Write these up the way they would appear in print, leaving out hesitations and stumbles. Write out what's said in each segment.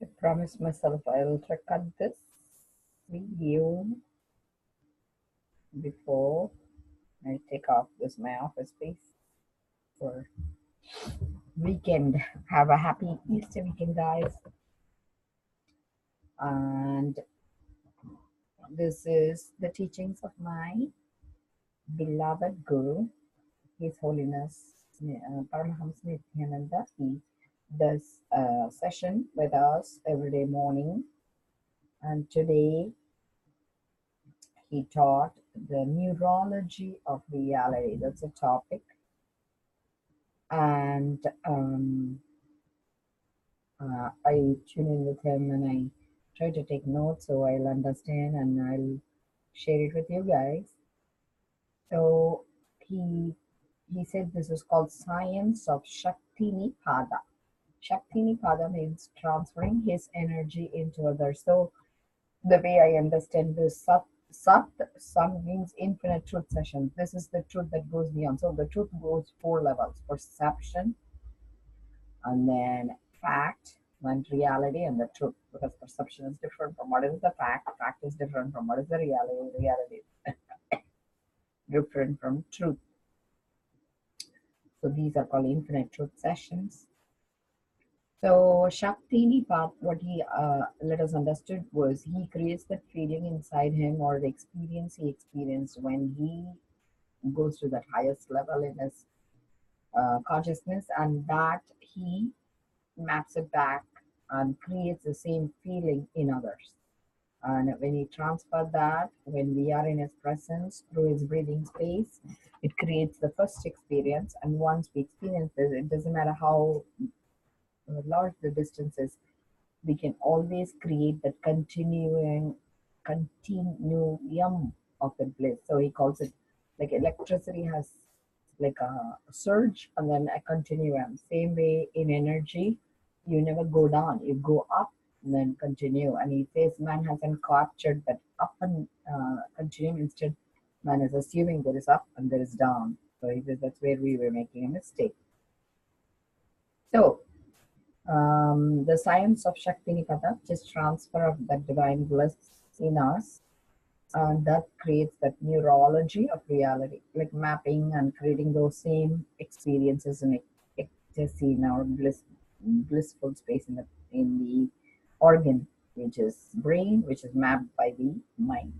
I promised myself I'll cut this video before I take off this my office space for weekend. Have a happy Easter weekend, guys. And this is the teachings of my beloved Guru, His Holiness Paramahamsa Nithyananda. He does a session with us every day morning, and today he taught the neurology of reality. That's a topic. And I tune in with him and I try to take notes so I'll understand and I'll share it with you guys. So he said this is called science of Shakti Nipada. Shakti Nipada means transferring his energy into others. So the way I understand this, Sat means infinite truth session. This is the truth that goes beyond. So the truth goes 4 levels: perception, and then fact, and reality, and the truth. Because perception is different from what is the fact. Fact is different from what is the reality. Reality is different from truth. So these are called infinite truth sessions. So Shakti Nipat, what he let us understood was he creates that feeling inside him or the experience he experienced when he goes to that highest level in his consciousness, and that he maps it back and creates the same feeling in others. And when he transfers that, when we are in his presence through his breathing space, it creates the first experience. And once we experience this, it doesn't matter how large the distance is, we can always create that continuum of the bliss. So he calls it like electricity has like a surge and then a continuum. Same way in energy, you never go down, you go up and then continue. And he says man hasn't captured that up and continuum. Instead, man is assuming there is up and there is down. So he says that's where we were making a mistake. So the science of Shakti Nipada, just transfer of that divine bliss in us, and that creates that neurology of reality, like mapping and creating those same experiences in ecstasy in our blissful space in the organ, which is brain, which is mapped by the mind.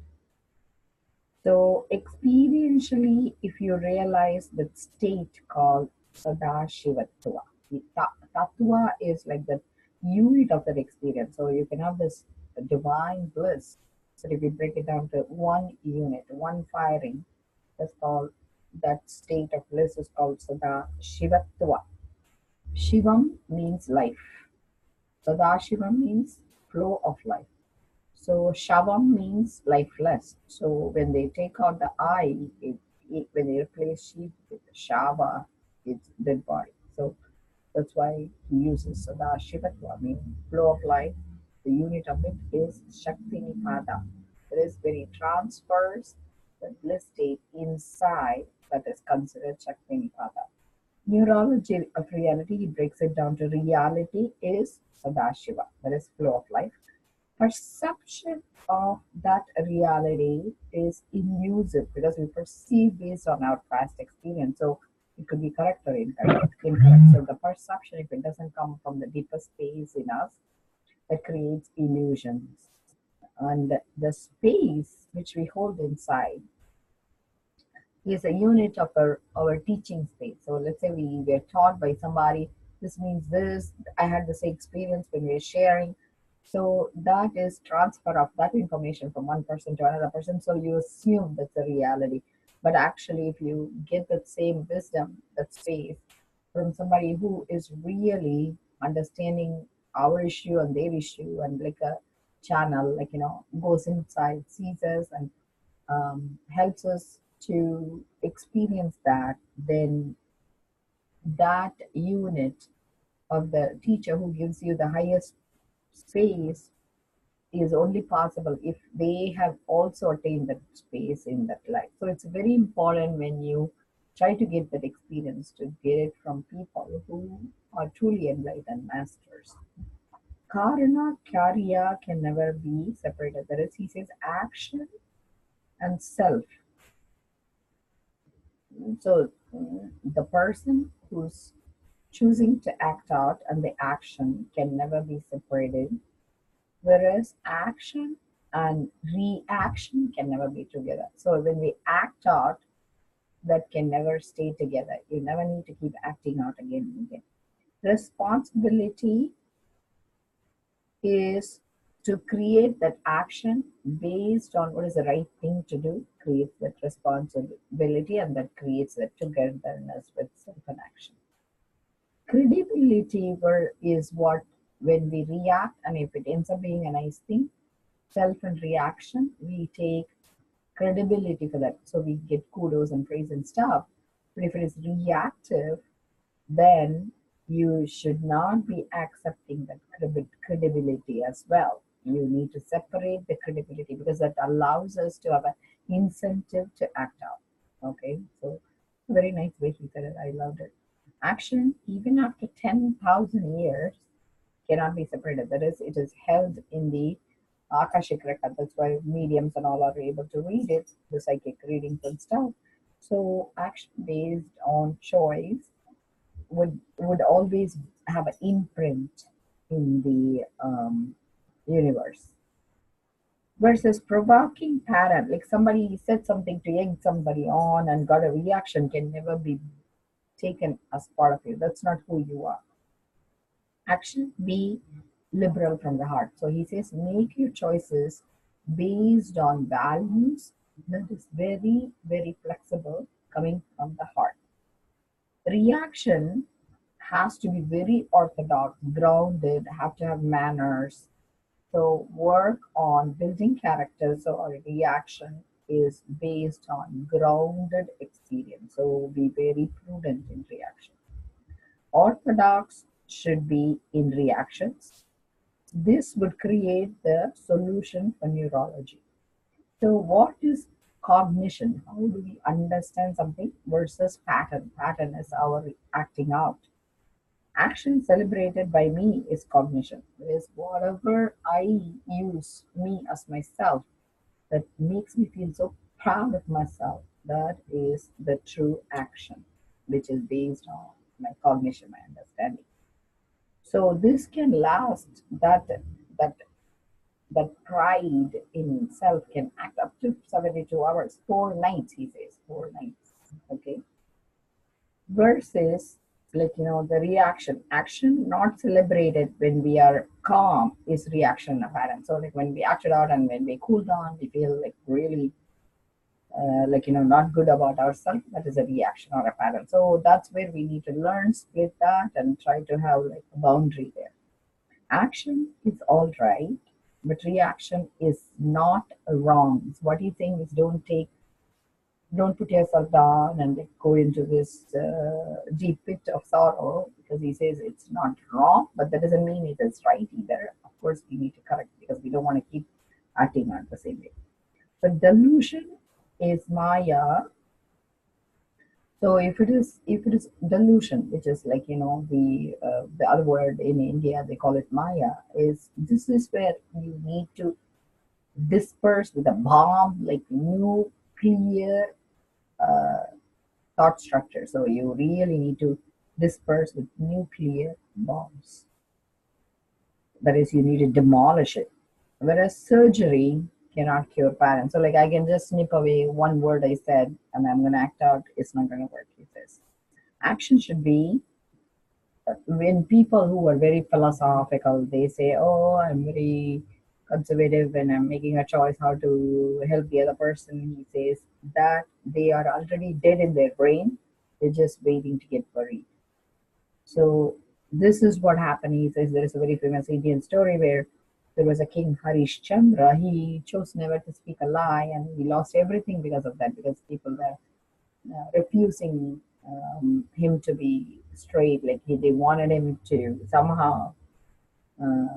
So experientially, if you realize that state called Sadashivatva, the Tattva is like the unit of that experience. So you can have this divine bliss. So if we break it down to one unit, one firing, that's called, that state of bliss is called Sadashivatva. Shivam means life. Sadashivam means flow of life. So Shavam means lifeless. So when they take out the I, when they replace Shiv with Shava, it's dead body. So that's why he uses Sada Shivatva, meaning flow of life. The unit of it is Shakti Nipada. That is when he transfers the bliss state inside, that is considered Shakti Nipada. Neurology of reality, he breaks it down to reality is Sadashiva, that is flow of life. Perception of that reality is illusive because we perceive based on our past experience. So it could be correct or incorrect. So the perception, if it doesn't come from the deeper space in us, that creates illusions. And the space which we hold inside is a unit of our teaching space. So let's say we were taught by somebody, this means this, I had the same experience when we were sharing. So that is transfer of that information from one person to another person. So you assume that's the reality. But actually, if you get that same wisdom, that space from somebody who is really understanding our issue and their issue, and like a channel, like, goes inside, sees us, and helps us to experience that, then that unit of the teacher who gives you the highest space is only possible if they have also attained that space in that life. So it's very important when you try to get that experience to get it from people who are truly enlightened masters. Karana, Karya can never be separated. That is, he says action and self. So the person who's choosing to act out and the action can never be separated, whereas action and reaction can never be together. So when we act out, that can never stay together. You never need to keep acting out again and again. Responsibility is to create that action based on what is the right thing to do, creates that responsibility, and that creates that togetherness with self and action. Credibility is what, when we react, and if it ends up being a nice thing, self and reaction, we take credibility for that. So we get kudos and praise and stuff. But if it is reactive, then you should not be accepting that credibility as well. You need to separate the credibility because that allows us to have an incentive to act out. Okay, so very nice way he said it. I loved it. Action, even after 10,000 years, cannot be separated. That is, it is held in the Akashic record. That's why mediums and all are able to read it, the psychic readings and stuff. So, action based on choice would always have an imprint in the universe. Versus provoking pattern, like somebody said something to egg somebody on and got a reaction, can never be taken as part of you. That's not who you are. Action, be liberal from the heart. So he says, make your choices based on values that is very, very flexible coming from the heart. Reaction has to be very orthodox, grounded, have to have manners. So work on building character. So our reaction is based on grounded experience. So be very prudent in reaction. Orthodox should be in reactions. This would create the solution for neurology. So what is cognition? How do we understand something versus pattern? Pattern is our acting out. Action celebrated by me is cognition. It is whatever I use me as myself that makes me feel so proud of myself. That is the true action, which is based on my cognition, my understanding. So this can last. That that pride in self can act up to 72 hours, 4 nights. He says 4 nights. Okay, versus, like, the reaction, action not celebrated when we are calm is reaction apparent. So like when we act it out and when we cool down, we feel like really like not good about ourselves, that is a reaction or a pattern. So that's where we need to learn, split that, and try to have like a boundary there. Action is all right, but reaction is not wrong. So what he's saying is, don't put yourself down and like go into this deep pit of sorrow, because he says it's not wrong, but that doesn't mean it is right either. Of course, we need to correct because we don't want to keep acting out the same way. But delusion is Maya. So if it is delusion, which is like the other word in India they call it Maya, is this is where you need to disperse with a bomb, like new clear uh, thought structure. So you really need to disperse with nuclear bombs. That is, you need to demolish it. Whereas surgery cannot cure patterns. So like I can just snip away one word I said and I'm gonna act out, it's not gonna work, he says. Action should be, when people who are very philosophical, they say, oh, I'm very conservative when I'm making a choice how to help the other person. He says that they are already dead in their brain. They're just waiting to get buried. So this is what happened. He says there is a very famous Indian story where there was a king, Harish Chandra. He chose never to speak a lie, and he lost everything because of that, because people were refusing him to be straight. Like they wanted him to somehow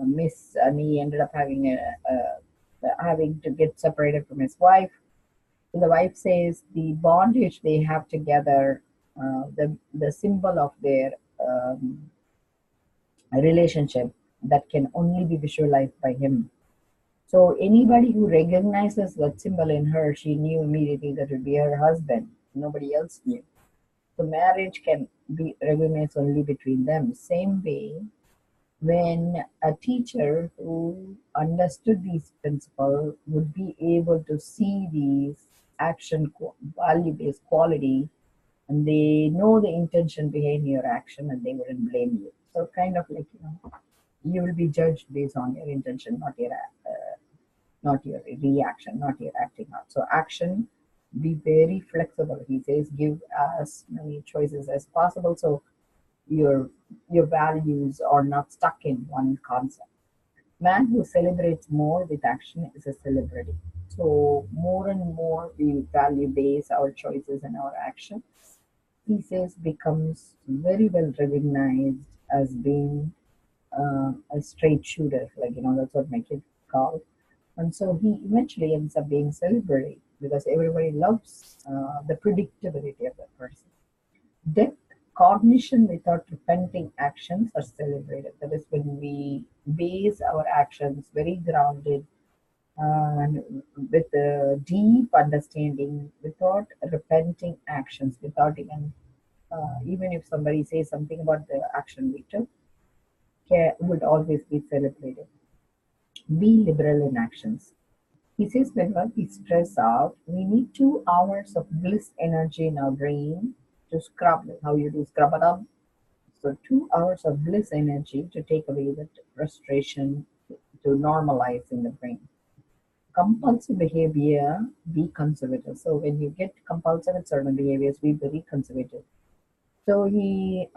miss, and he ended up having to get separated from his wife. So the wife says the bondage they have together, the symbol of their relationship that can only be visualized by him. So anybody who recognizes that symbol in her, she knew immediately that it would be her husband. Nobody else knew. So marriage can be recognized only between them. Same way, when a teacher who understood these principles would be able to see these value-based quality, and they know the intention behind your action, and they wouldn't blame you. So kind of like, you will be judged based on your intention, not your reaction, not your acting out. So action, be very flexible. He says, give as many choices as possible, so your your values are not stuck in one concept. Man who celebrates more with action is a celebrity. So more and more we value base our choices and our action. He says becomes very well recognized as being a straight shooter, like that's what my kid called. And so he eventually ends up being celebrated because everybody loves the predictability of that person. Depth, cognition without repenting actions are celebrated. That is when we base our actions very grounded and with a deep understanding, without repenting actions, without even if somebody says something about the action we took, would always be celebrated. Be liberal in actions. He says whenever we stress out, we need 2 hours of bliss energy in our brain to scrub, like how you do scrub it up. So 2 hours of bliss energy to take away that frustration, to normalize in the brain. Compulsive behavior, be conservative. So when you get compulsive with certain behaviors, be very conservative. So he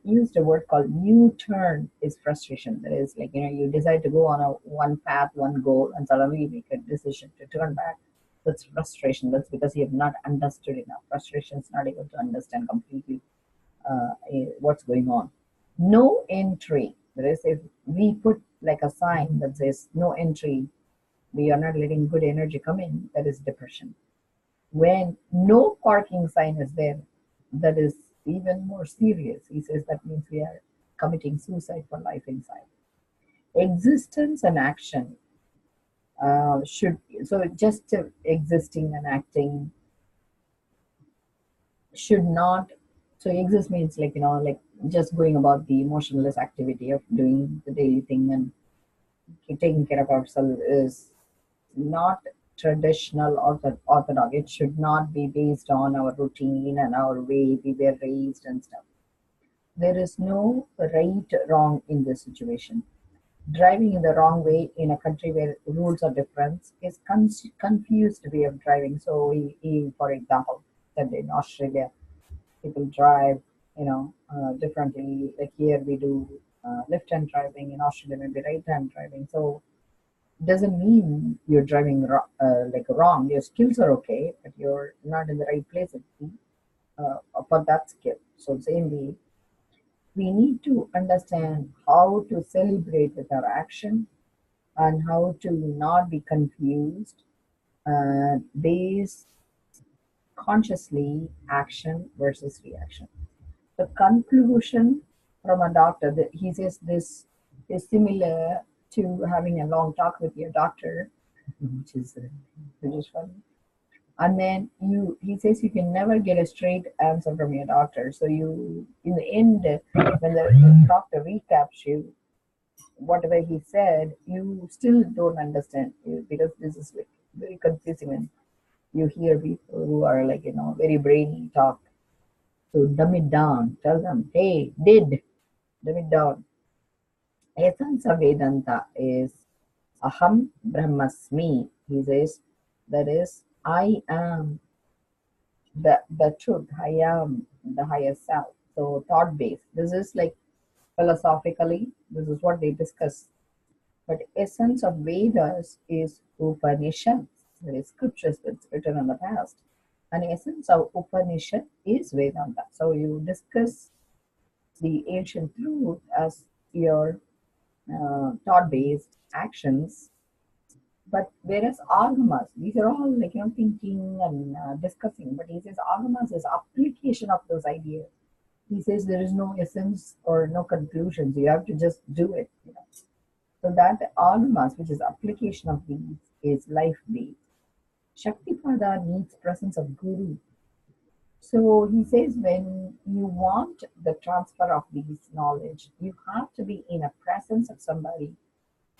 used a word called U-turn is frustration. That is like, you decide to go on a one path, one goal, and suddenly you make a decision to turn back. That's frustration. That's because you have not understood enough. Frustration is not able to understand completely what's going on. No entry. That is, if we put like a sign that says no entry, we are not letting good energy come in, that is depression. When no parking sign is there, that is even more serious. He says that means we are committing suicide for life inside. Existence and action should, so just existing and acting should not, so exist means like, like just going about the emotionless activity of doing the daily thing and taking care of ourselves is not traditional or orthodox. It should not be based on our routine and our way we were raised and stuff. There is no right wrong in this situation. Driving in the wrong way in a country where rules are different is confused way of driving. So for example, that in Australia people drive, differently. Like here we do left-hand driving. In Australia maybe right-hand driving. So doesn't mean you're driving like wrong. Your skills are okay, but you're not in the right place for that skill. So same way, we need to understand how to celebrate with our action and how to not be confused and base consciously action versus reaction. The conclusion from a doctor that he says this is similar to having a long talk with your doctor, which is funny. And then he says you can never get a straight answer from your doctor. So you, in the end, when the doctor recaps you, whatever he said, you still don't understand because this is like very confusing when you hear people who are like, very brainy talk. So dumb it down. Tell them, hey, dumb it down. Essence of Vedanta is Aham Brahmasmi. He says, that is, I am the truth. I am the higher self. So thought based. This is like philosophically, this is what they discuss. But essence of Vedas is Upanishads. There is scriptures that's written in the past. And essence of Upanishad is Vedanta. So you discuss the ancient truth as your thought-based actions. But whereas agamas, these are all like thinking and discussing. But he says agamas is application of those ideas. He says there is no essence or no conclusions. You have to just do it. So that almas, which is application of these, is life-based. Shaktipada needs presence of Guru. So he says when you want the transfer of these knowledge, you have to be in a presence of somebody,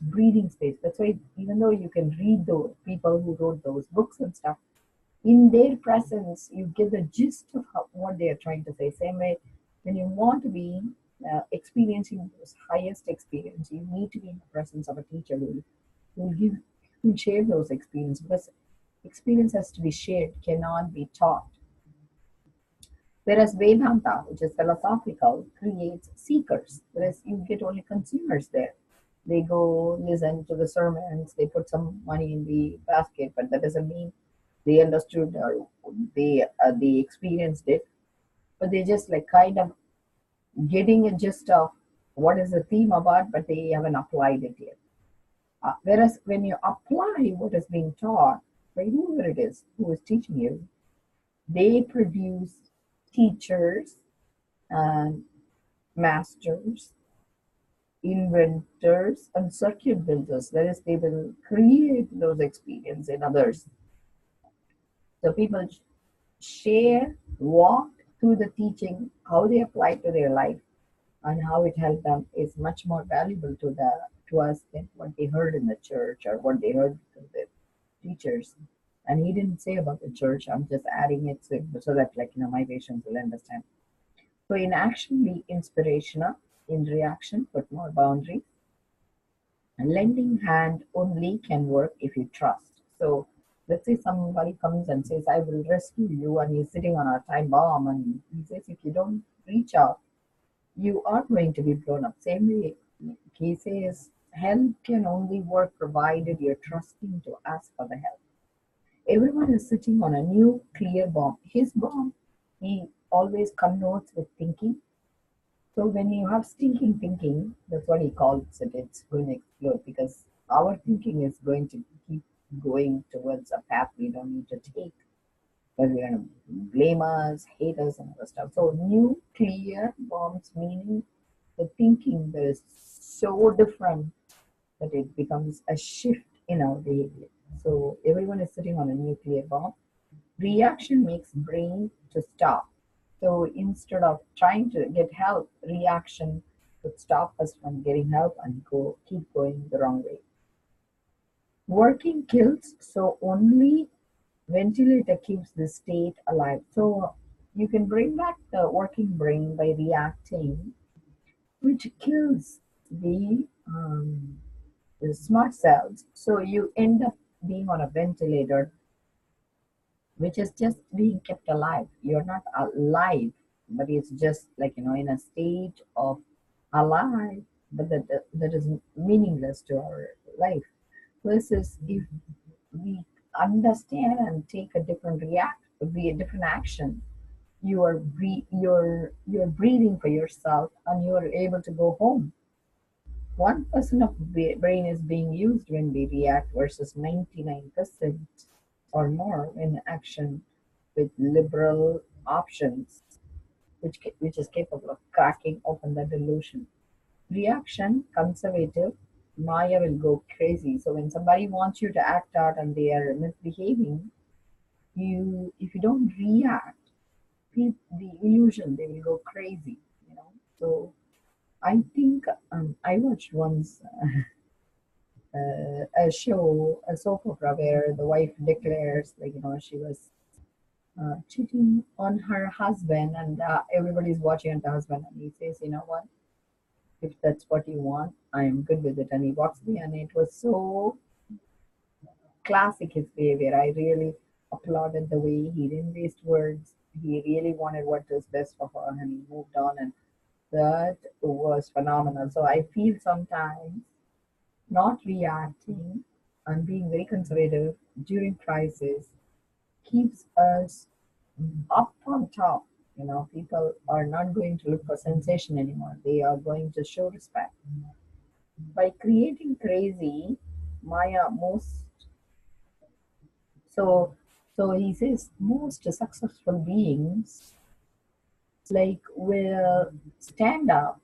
breathing space. That's why even though you can read the people who wrote those books and stuff, in their presence, you get the gist of what they are trying to say. Same way, when you want to be experiencing those highest experience, you need to be in the presence of a teacher who will give, who will share those experiences, because experience has to be shared, cannot be taught. Whereas Vedanta, which is philosophical, creates seekers, whereas you get only consumers there. They go listen to the sermons, they put some money in the basket, but that doesn't mean they understood or they experienced it, but they just like kind of getting a gist of what is the theme about, but they haven't applied it yet. Whereas when you apply what is being taught by whoever it is who is teaching you, they produce teachers and masters, inventors, and circuit builders. That is, they will create those experiences in others. So people share, walk through the teaching, how they apply to their life, and how it helped them is much more valuable to us than what they heard in the church or what they heard from the teachers. And he didn't say about the church. I'm just adding it so that my patients will understand. So in action, be inspirational. In reaction, put more boundaries. A lending hand only can work if you trust. So let's say somebody comes and says, I will rescue you, and he's sitting on a time bomb, and he says, if you don't reach out, you are going to be blown up. Same way, he says, help can only work provided you're trusting to ask for the help. Everyone is sitting on a nuclear bomb. His bomb, he always connotes with thinking. So when you have stinking thinking, that's what he calls it, it's going to explode, because our thinking is going to keep going towards a path we don't need to take. Because we're going to blame us, hate us, and other stuff. So nuclear bombs meaning the thinking that is so different that it becomes a shift in our behavior. So everyone is sitting on a nuclear bomb. Reaction makes brain to stop. So instead of trying to get help, reaction would stop us from getting help and keep going the wrong way. Working kills, so only ventilator keeps the state alive. So you can bring back the working brain by reacting, which kills the smart cells. So you end up being on a ventilator, which is just being kept alive. You're not alive, but it's just in a state of alive, but that is meaningless to our life. Versus if we understand and take a be a different action, you're breathing for yourself, and you are able to go home. 1% of the brain is being used when we react versus 99% or more in action with liberal options, which is capable of cracking open the delusion. Reaction, conservative, Maya will go crazy. So when somebody wants you to act out and they are misbehaving, if you don't react, the illusion, they will go crazy. So I think I watched once a show, a soap opera, where the wife declares, she was cheating on her husband, and everybody's watching on the husband, and he says, you know what? If that's what you want, I am good with it. And he walks away, and it was so classic his behavior. I really applauded the way he didn't waste words. He really wanted what was best for her, and he moved on, and that was phenomenal. So I feel sometimes not reacting and being very conservative during crisis keeps us up on top. People are not going to look for sensation anymore. They are going to show respect. By creating crazy, Maya most so so he says most successful beings will stand up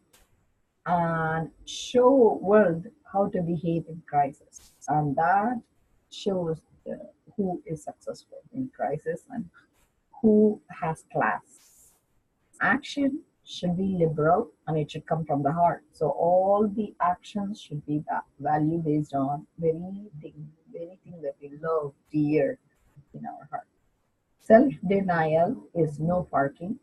and show world how to behave in crisis, and that shows who is successful in crisis and who has class. Action should be liberal and it should come from the heart. So all the actions should be value based on very thing that we love dear in our heart. Self denial is no parking,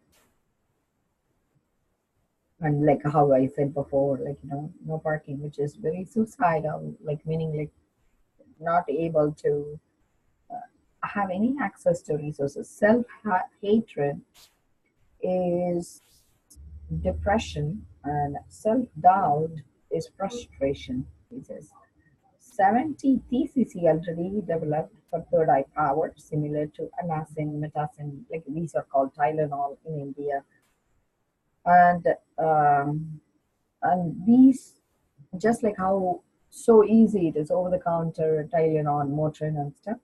and like how I said before, like no parking, which is very suicidal, like meaning like not able to have any access to resources. Self hatred is depression, and self doubt is frustration. He says 70 theses he already developed for third eye power, similar to anasin, metasin, like these are called Tylenol in India, and um, and these just like how so easy it is over the counter Tylenol, Motrin, and stuff.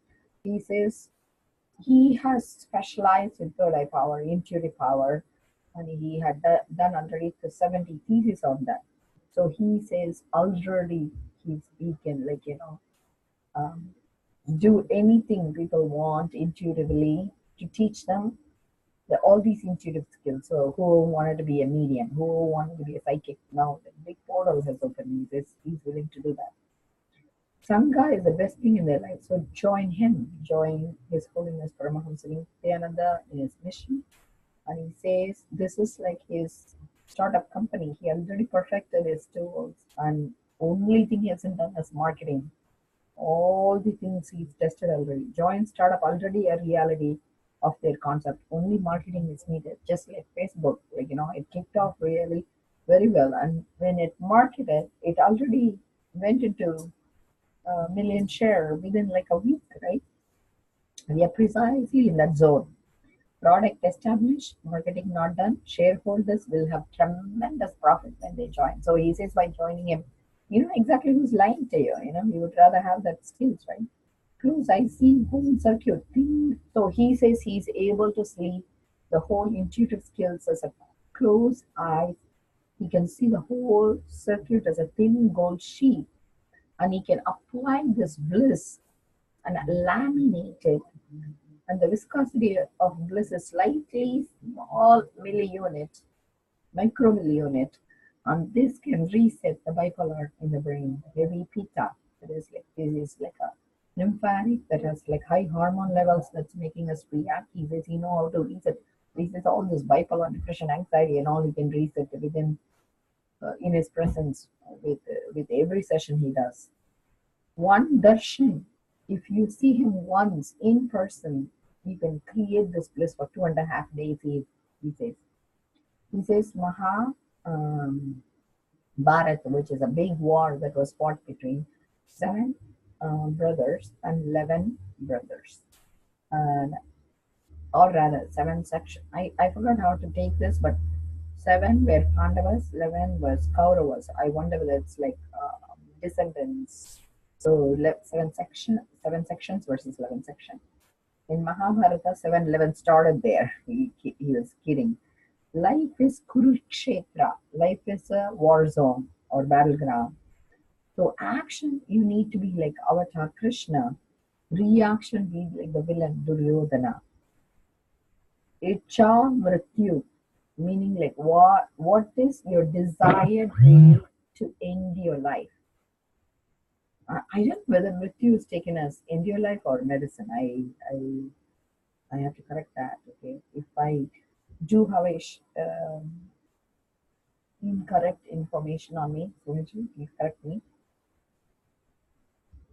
He says he has specialized in third eye power, intuitive power, and he had done already the 70 theses on that. So he says already he can um, do anything people want intuitively to teach them all these intuitive skills. So who wanted to be a medium, who wanted to be a psychic, now the big portal has opened. He's willing to do that. Sangha is the best thing in their life. So join him, join His Holiness Paramahamsa Nithyananda in his mission. And he says this is like his startup company. He already perfected his tools, and only thing he hasn't done is marketing. All the things he's tested already. Join startup already a reality of their concept. Only marketing is needed. Just like Facebook, it kicked off really very well, and when it marketed, it already went into a million share within like a week, right? We are precisely in that zone. Product established, marketing not done, shareholders will have tremendous profit when they join. So he says by joining him, you know exactly who's lying to you. You would rather have that skills, right? Close I see whole circuit. So he says he's able to see the whole intuitive skills as a close eye. He can see the whole circuit as a thin gold sheet, and he can apply this bliss and laminate it, and the viscosity of bliss is slightly small milliunit, micromilliunit, and this can reset the bipolar in the brain. Heavy pitta, this is like a lymphatic that has like high hormone levels that's making us react. He says he know how to reset all this bipolar, depression, anxiety, and all. He can reset within in his presence with every session he does. One darshan, if you see him once in person, you can create this bliss for 2.5 days. He says. He says Maha Bharat, which is a big war that was fought between seven brothers and 11 brothers, and or rather seven sections. I forgot how to take this, but seven were Pandavas, 11 was Kauravas. I wonder whether it's like descendants. So seven sections versus 11 sections. In Mahabharata, 7-11 started there. He was kidding. Life is Kurukshetra. Life is a war zone or battleground. So action, you need to be like Avatar Krishna. Reaction, be like the villain Duryodhana. Icha Mrityu, meaning like what is your desired way to end your life? I don't know whether Mrityu is taken as end your life or medicine. I have to correct that. Okay, if I do have a incorrect information on me, Swamiji, please correct me.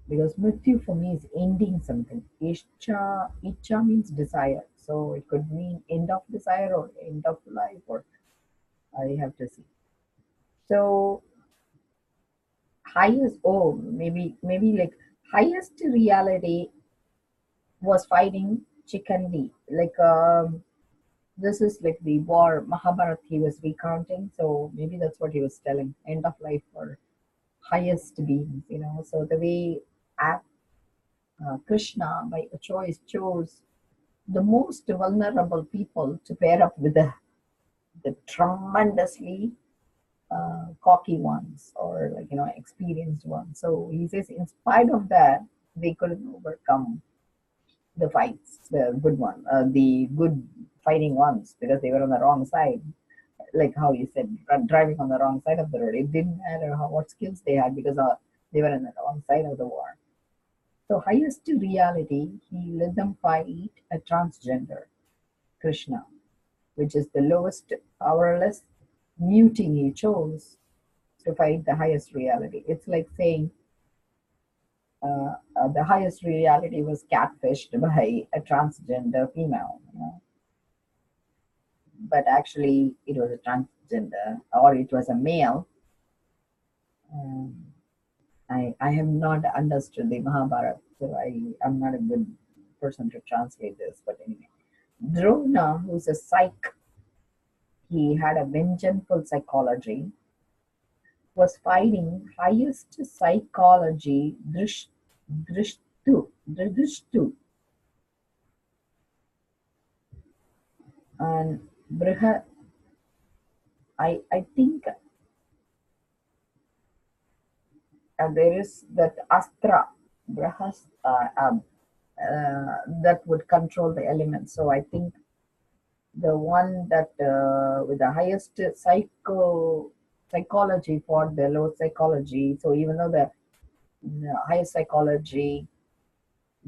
Because Mrityu for me is ending something. Icha means desire. So it could mean end of desire or end of life, or I have to see. So highest, oh, maybe like highest reality was fighting Chikandi. Like this is like the war Mahabharata he was recounting. So maybe that's what he was telling. End of life for highest beings. So the way Krishna by a choice chose the most vulnerable people to pair up with the tremendously cocky ones or like experienced ones. So he says, in spite of that, they couldn't overcome the fights, the good fighting ones, because they were on the wrong side. Like how you said, driving on the wrong side of the road. It didn't matter what skills they had, because they were on the wrong side of the war. So highest reality, he let them fight a transgender, Krishna, which is the lowest, powerless muting he chose to fight the highest reality. It's like saying the highest reality was catfished by a transgender female, but actually it was a transgender, or it was a male. Um, I have not understood the Mahabharata, so I'm not a good person to translate this. But anyway, Drona, who's a psych, he had a vengeful psychology, was fighting highest psychology, Drishtu, and Briha. I think there is that Astra, Brahas, that would control the elements. So I think the one that with the highest psychology for the low psychology. So even though the highest psychology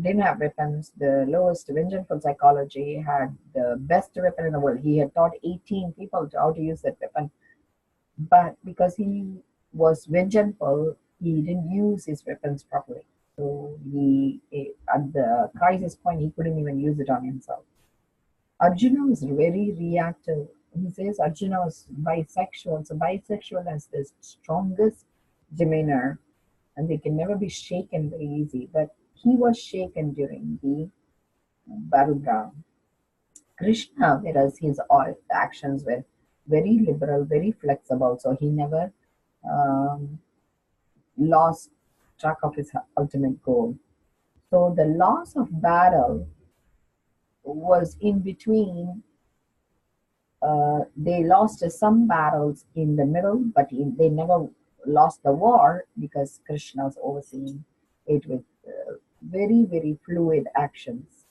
didn't have weapons, the lowest vengeful psychology had the best weapon in the world. He had taught 18 people how to use that weapon, but because he was vengeful, he didn't use his weapons properly. So at the crisis point, he couldn't even use it on himself. Arjuna was very reactive. He says Arjuna was bisexual. So bisexual has the strongest demeanor, and they can never be shaken very easy. But he was shaken during the battleground. Krishna, whereas his all actions were very liberal, very flexible, so he never um, lost track of his ultimate goal. So the loss of battle was in between. They lost some battles in the middle, but they never lost the war because Krishna was overseeing it with very, very fluid actions.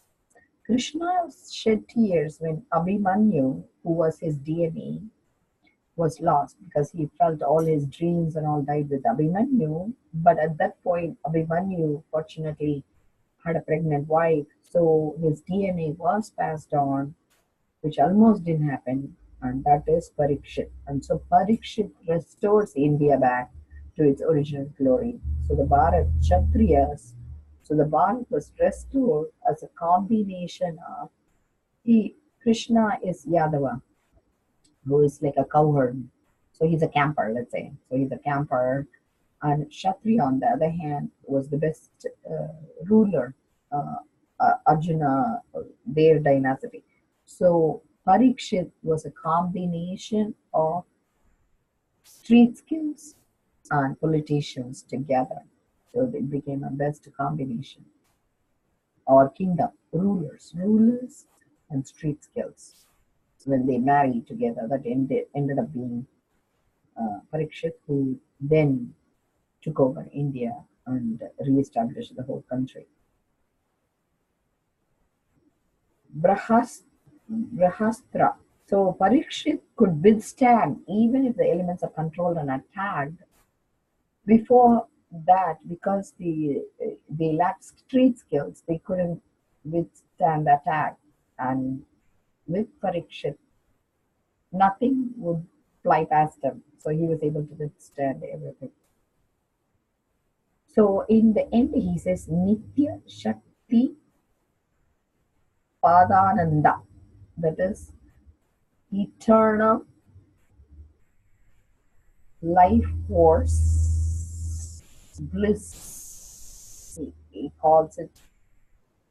Krishna shed tears when Abhimanyu, who was his DNA, was lost, because he felt all his dreams and all died with Abhimanyu. But at that point, Abhimanyu fortunately had a pregnant wife, so his DNA was passed on, which almost didn't happen, and that is Parikshit. And so Parikshit restores India back to its original glory. So the Bharat Kshatriyas, so the Bharat was restored as a combination of Krishna is Yadava, who is like a cowherd. So he's a camper, let's say. So he's a camper. And Kshatriya, on the other hand, was the best ruler, uh, Arjuna, their dynasty. So Parikshit was a combination of street skills and politicians together. So it became a best combination. Or kingdom, rulers and street skills. When they married together, that ended up being Parikshit, who then took over India and re-established the whole country. Brahas, Brahastra. So Parikshit could withstand even if the elements are controlled and attacked. Before that, because they lacked street skills, they couldn't withstand attack. And with Parikshit, nothing would fly past him. So he was able to withstand everything. So in the end, he says Nitya Shakti Padananda, that is eternal life force bliss. He calls it,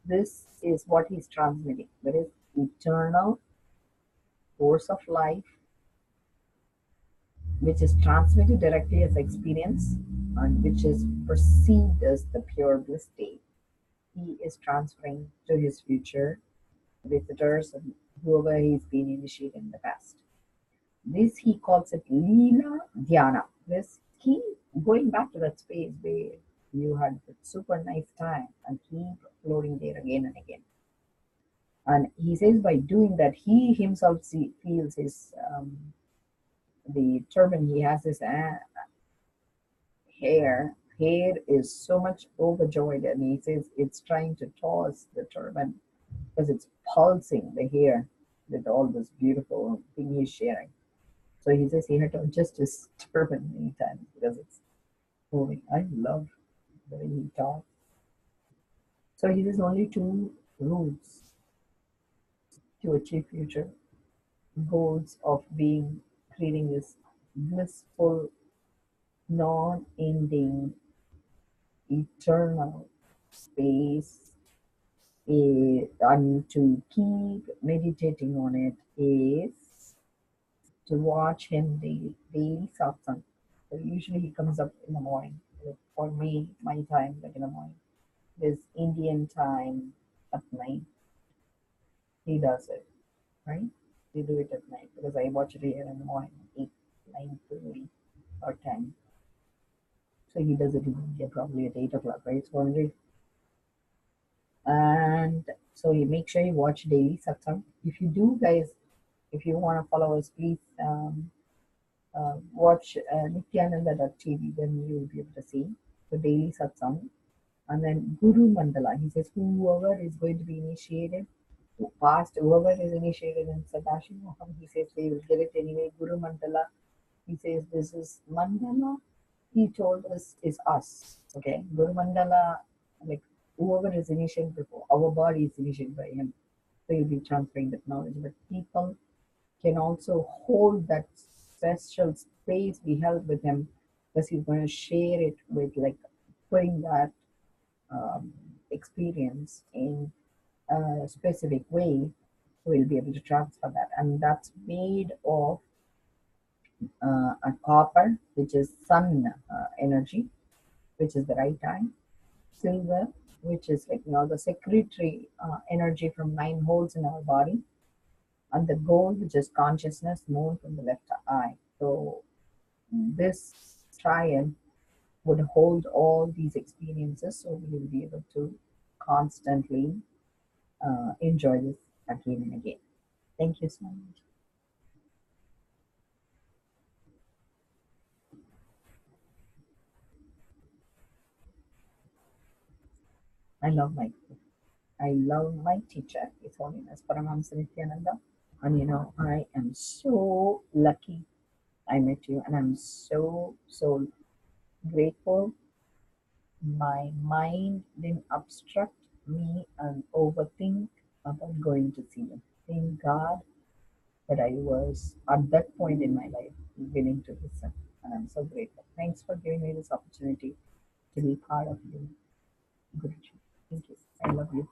this is what he's transmitting. That is eternal force of life, which is transmitted directly as experience and which is perceived as the pure bliss state. He is transferring to his future visitors and whoever he's been initiated in the past. This he calls it Leela Dhyana. This keep going back to that space where you had a super nice time and keep floating there again and again. And he says by doing that, he himself feels his the turban he has his hair is so much overjoyed, and he says it's trying to toss the turban because it's pulsing the hair with all this beautiful thing he's sharing. So he says he had to adjust his turban many times because it's moving. I love the way he talks. So he says only two rules to achieve future goals of being creating this blissful, non-ending, eternal space, and to keep meditating on it is to watch him daily satsang. So usually he comes up in the morning. Like for me, my time, like in the morning. This Indian time at night, he does it, right? We do it at night because I watch it here in the morning, 8, 9:30 or 10. So he does it in India probably at 8 o'clock, right? So already, and so you make sure you watch daily satsang. If you do, guys, if you want to follow us, please watch Nithyananda.tv, then you will be able to see the daily satsang. And then Guru Mandala, he says, whoever is going to be initiated, past, whoever is initiated in Sadashi Moham, he says they will get it anyway. Guru Mandala, he says this is Mandala, he told us is us. Okay, Guru Mandala, like whoever is initiated before, our body is initiated by him. So you'll be transferring that knowledge. But people can also hold that special space we held with him because he's going to share it with like putting that um, experience in a specific way, we'll be able to transfer that. And that's made of a copper, which is sun energy, which is the right eye, silver, which is like the secretory energy from 9 holes in our body, and the gold, which is consciousness, moon from the left eye. So this triad would hold all these experiences, so we will be able to constantly enjoy this again and again. Thank you so much. I love my teacher, His Holiness Paramahamsa Nithyananda. And I am so lucky I met you, and I'm so grateful. My mind didn't obstruct me and overthink about going to see you. Thank God that I was at that point in my life willing to listen, and I'm so grateful. Thanks for giving me this opportunity to be part of you, Guruji. Thank you. I love you.